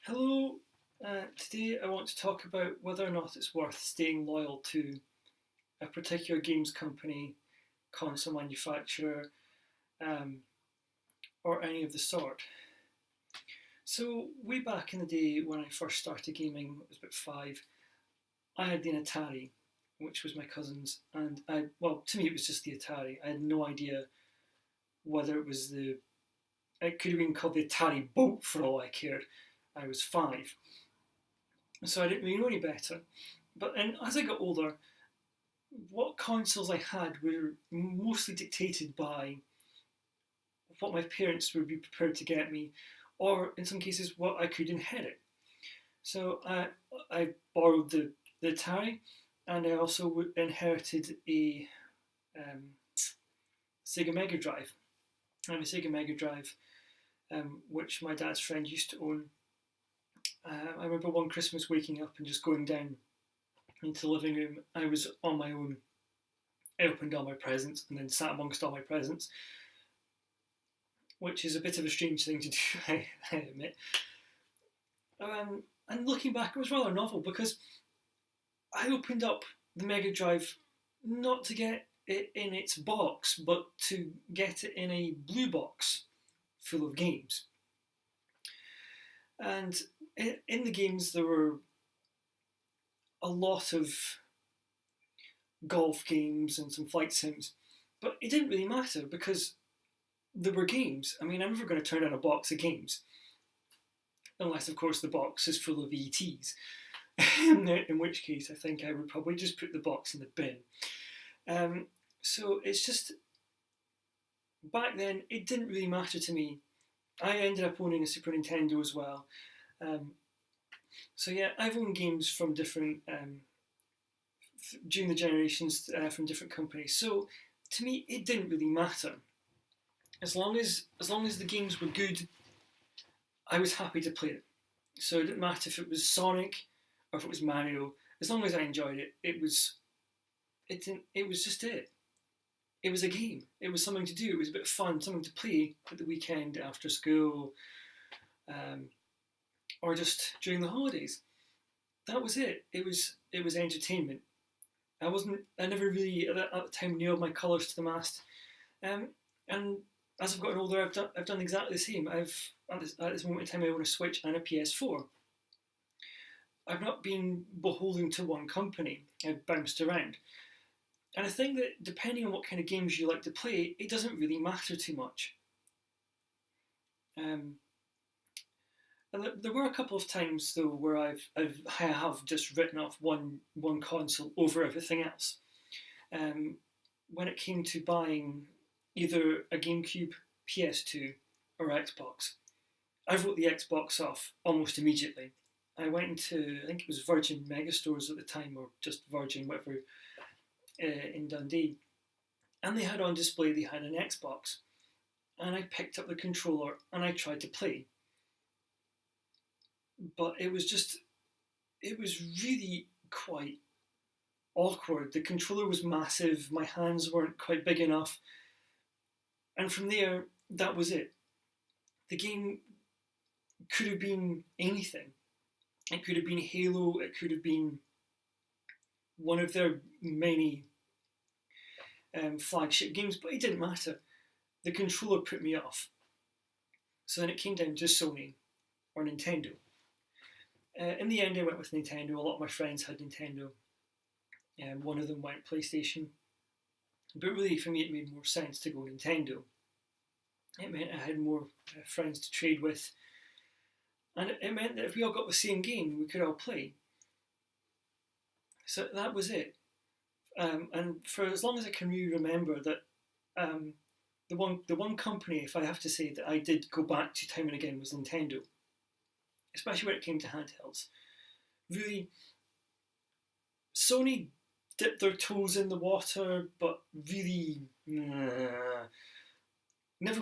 Hello, today I want to talk about whether or not it's worth staying loyal to a particular games company, console manufacturer, um, or any of the sort. So, way back in the day when I first started gaming, I was about 5, I had the Atari, which was my cousin's, and to me it was just the Atari. I had no idea whether it could have been called the Atari Boat for all I cared. I was 5, so I didn't really know any better. But then as I got older, what consoles I had were mostly dictated by what my parents would be prepared to get me, or in some cases, what I could inherit. So I borrowed the Atari, and I also inherited a um, Sega Mega Drive. I have a Sega Mega Drive, which my dad's friend used to own. I remember one Christmas waking up and just going down into the living room. I was on my own. I opened all my presents and then sat amongst all my presents, which is a bit of a strange thing to do, I admit. And looking back, it was rather novel because I opened up the Mega Drive not to get it in its box, but to get it in a blue box full of games. And in the games, there were a lot of golf games and some flight sims, but it didn't really matter because there were games. I mean, I'm never going to turn down a box of games, unless, of course, the box is full of ETs. In which case, I think I would probably just put the box in the bin. So it's just, back then, it didn't really matter to me. I ended up owning a Super Nintendo as well. So yeah, I've owned games from different, during the generations, from different companies. So to me, it didn't really matter. As long as the games were good, I was happy to play it. So it didn't matter if it was Sonic or if it was Mario. As long as I enjoyed it, it was just it. It was a game. It was something to do. It was a bit of fun, something to play at the weekend after school, um, or just during the holidays. That was it. It was entertainment. I never really at the time nailed my colours to the mast. And as I've gotten older, I've done exactly the same. At this moment in time I own a Switch and a PS4. I've not been beholden to one company. I've bounced around. And I think that depending on what kind of games you like to play, it doesn't really matter too much. Um, and there were a couple of times though where I have just written off one console over everything else. Um, when it came to buying either a GameCube, PS2, or Xbox, I wrote the Xbox off almost immediately. I went into, I think it was Virgin Megastores at the time, or just Virgin, whatever, in Dundee, and they had on display they had an Xbox, and I picked up the controller and I tried to play, but it was really quite awkward. The controller was massive, my hands weren't quite big enough, and from there, that was it. The game could have been anything. It could have been Halo, it could have been one of their many flagship games, but it didn't matter. The controller put me off. So then it came down to Sony or Nintendo. In the end, I went with Nintendo. A lot of my friends had Nintendo. One of them went PlayStation. But really, for me, it made more sense to go Nintendo. It meant I had more friends to trade with. And it meant that if we all got the same game, we could all play. So that was it. And for as long as I can really remember that, the one company, if I have to say, that I did go back to time and again was Nintendo, especially when it came to handhelds. Really, Sony dipped their toes in the water, but really never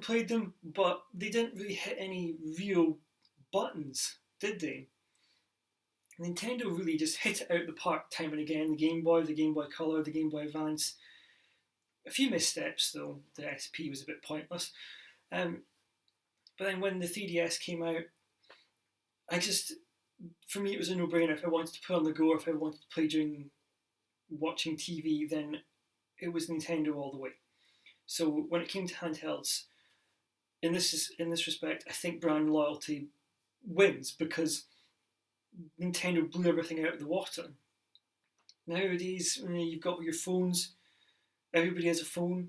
played them. But they didn't really hit any real buttons, did they? Nintendo really just hit it out the park time and again. The Game Boy Color, the Game Boy Advance. A few missteps though. The SP was a bit pointless. But then when the 3DS came out, I just, for me, it was a no-brainer. If I wanted to play on the go, or if I wanted to play during watching TV, then it was Nintendo all the way. So when it came to handhelds, in this respect, I think brand loyalty wins because Nintendo blew everything out of the water. Nowadays, you've got your phones. Everybody has a phone.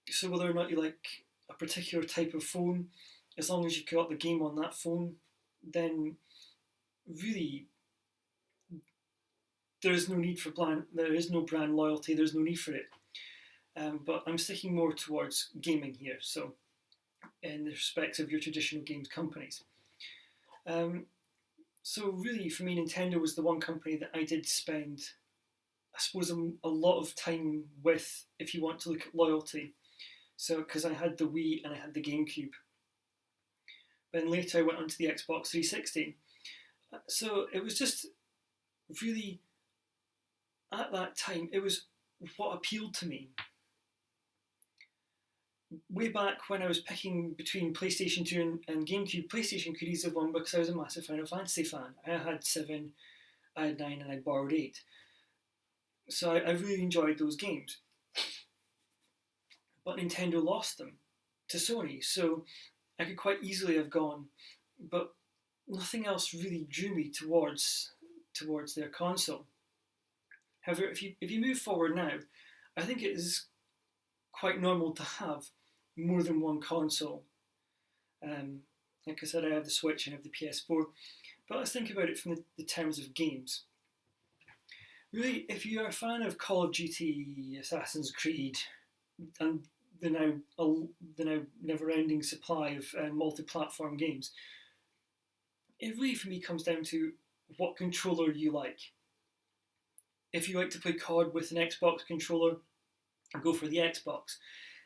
So whether or not you like a particular type of phone, as long as you've got the game on that phone, then really there is no need for brand. There is no brand loyalty. There's no need for it. But I'm sticking more towards gaming here. So in the respects of your traditional games companies. So really, for me, Nintendo was the one company that I did spend, I suppose, a lot of time with. If you want to look at loyalty, so because I had the Wii and I had the GameCube. Then later I went onto the Xbox 360. So it was just really, at that time, it was what appealed to me. Way back when I was picking between PlayStation 2 and GameCube, PlayStation could easily have won because I was a massive Final Fantasy fan. I had 7, I had 9, and I borrowed 8. So I really enjoyed those games. But Nintendo lost them to Sony, so I could quite easily have gone, but nothing else really drew me towards their console. However, if you move forward now, I think it is quite normal to have more than one console. Like I said, I have the Switch and I have the PS4, but let's think about it from the terms of games. Really, if you are a fan of Call of Duty, Assassin's Creed, and the now never-ending supply of multi-platform games, it really for me comes down to what controller you like. If you like to play COD with an Xbox controller, go for the Xbox.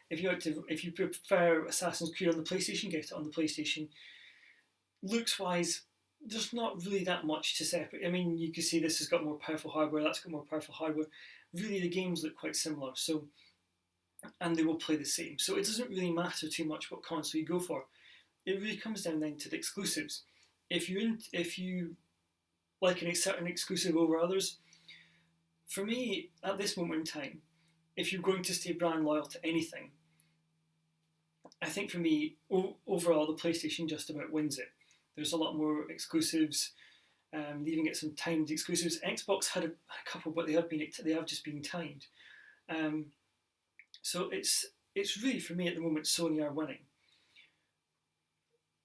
If you prefer Assassin's Creed on the PlayStation, get it on the PlayStation. Looks wise, there's not really that much to separate. I mean, you could say this has got more powerful hardware, that's got more powerful hardware. Really, the games look quite similar. So, and they will play the same. So it doesn't really matter too much what console you go for. It really comes down then to the exclusives. If you like a certain exclusive over others, for me at this moment in time, if you're going to stay brand loyal to anything, I think for me overall the PlayStation just about wins it. There's a lot more exclusives. They even get some timed exclusives. Xbox had a couple, but they have just been timed. So it's really for me at the moment Sony are winning.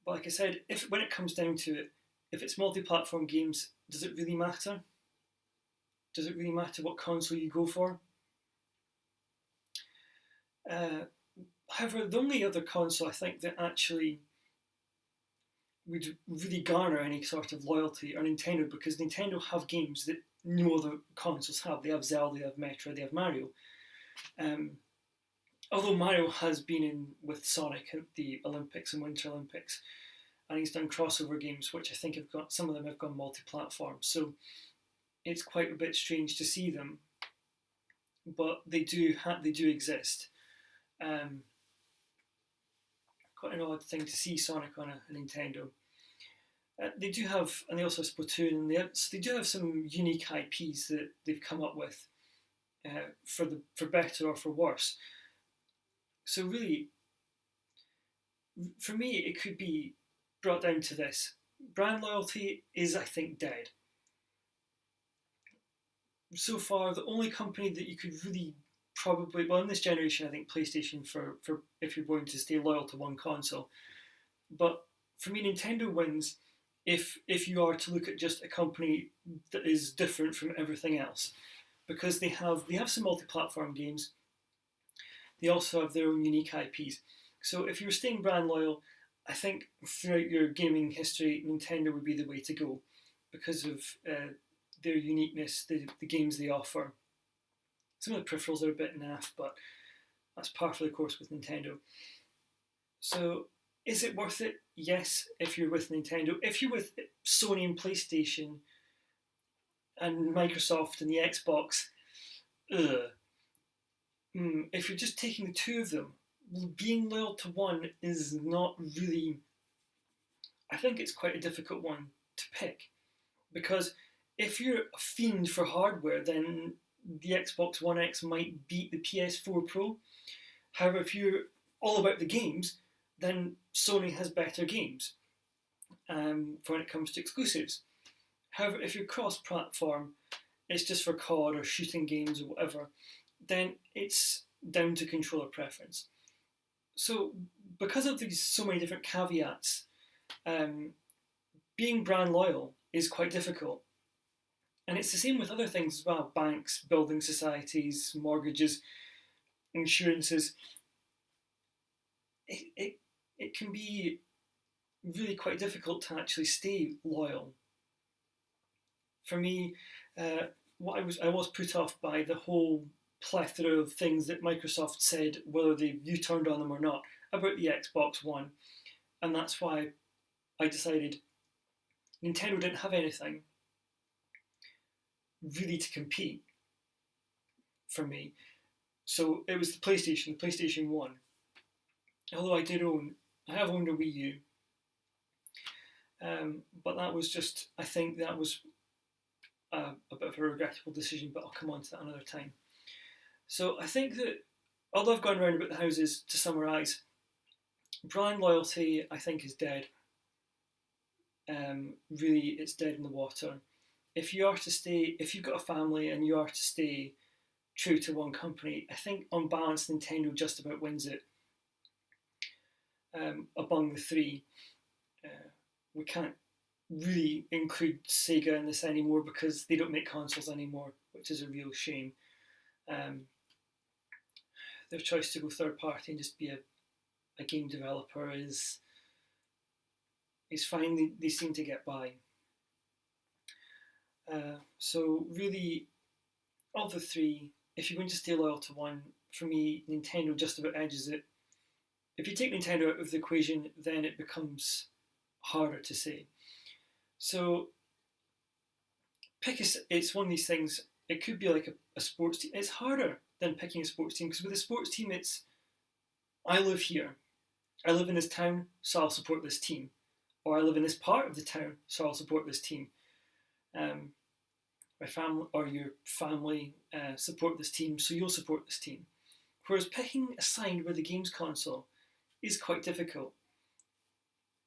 But like I said, when it comes down to it, if it's multi-platform games, does it really matter? Does it really matter what console you go for? However, the only other console I think that actually would really garner any sort of loyalty are Nintendo, because Nintendo have games that no other consoles have. They have Zelda, they have Metroid, they have Mario. Although Mario has been in with Sonic at the Olympics and Winter Olympics, and he's done crossover games, which I think some of them have gone multi-platform. So it's quite a bit strange to see them, but they do exist. Quite an odd thing to see Sonic on a Nintendo. They do have, and they also have Splatoon, and they do have some unique IPs that they've come up with for better or for worse. So really, for me, it could be brought down to this: brand loyalty is, I think, dead. So far, the only company that you could really probably, well, in this generation, I think PlayStation for if you're going to stay loyal to one console. But for me, Nintendo wins if you are to look at just a company that is different from everything else, because they have some multi-platform games. They also have their own unique IPs. So if you're staying brand loyal, I think throughout your gaming history, Nintendo would be the way to go because of their uniqueness, the games they offer. Some of the peripherals are a bit naff, but that's par for the course with Nintendo. So, is it worth it? Yes, if you're with Nintendo. If you're with Sony and PlayStation and Microsoft and the Xbox, if you're just taking the two of them, being loyal to one is not really I think it's quite a difficult one to pick, because if you're a fiend for hardware, then the Xbox One X might beat the PS4 Pro. However, if you're all about the games, then Sony has better games for when it comes to exclusives. However, if you're cross-platform, it's just for COD or shooting games or whatever, then it's down to controller preference. So, because of these so many different caveats, being brand loyal is quite difficult. And it's the same with other things as well: banks, building societies, mortgages, insurances. It can be really quite difficult to actually stay loyal. For me, I was put off by the whole plethora of things that Microsoft said, whether you turned on them or not, about the Xbox One, and that's why I decided Nintendo didn't have anything really to compete for me. So it was the PlayStation 1. Although I have owned a Wii U, but that was just, I think that was a bit of a regrettable decision, but I'll come on to that another time. So I think that, although I've gone around about the houses, to summarise, brand loyalty, I think, is dead. Really, it's dead in the water. If you've got a family and you are to stay true to one company, I think on balance Nintendo just about wins it. Among the three, we can't really include Sega in this anymore because they don't make consoles anymore, which is a real shame. Their choice to go third party and just be a game developer is fine. They seem to get by. So really, of the three, if you're going to stay loyal to one, for me, Nintendo just about edges it. If you take Nintendo out of the equation, then it becomes harder to say. So it's one of these things. It could be like a sports team. It's harder than picking a sports team, because with a sports team, it's, I live here, I live in this town, so I'll support this team, or I live in this part of the town, so I'll support this team. My family or your family support this team, so you'll support this team. Whereas picking a side with a games console is quite difficult.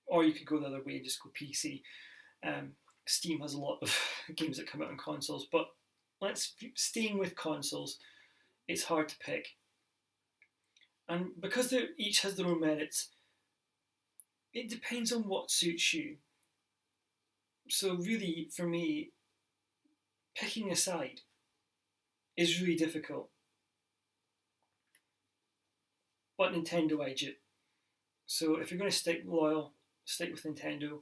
Or you could go the other way and just go PC. Steam has a lot of games that come out on consoles, but staying with consoles, it's hard to pick. And because they each has their own merits, it depends on what suits you. So really, for me, picking a side is really difficult. But Nintendo edge it. So if you're going to stick loyal, stick with Nintendo.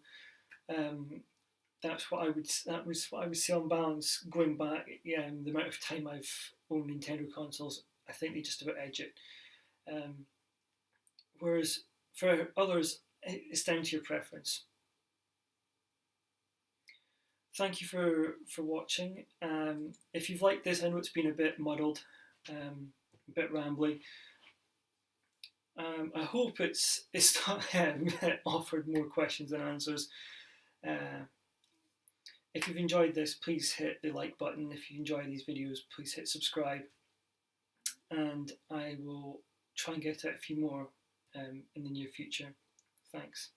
That was what I would say on balance. Going back, the amount of time I've owned Nintendo consoles, I think they just about edge it. Whereas for others, it's down to your preference. Thank you for watching. If you've liked this, I know it's been a bit muddled, a bit rambly. I hope it's not offered more questions than answers. If you've enjoyed this, please hit the like button. If you enjoy these videos, please hit subscribe. And I will try and get out a few more in the near future. Thanks.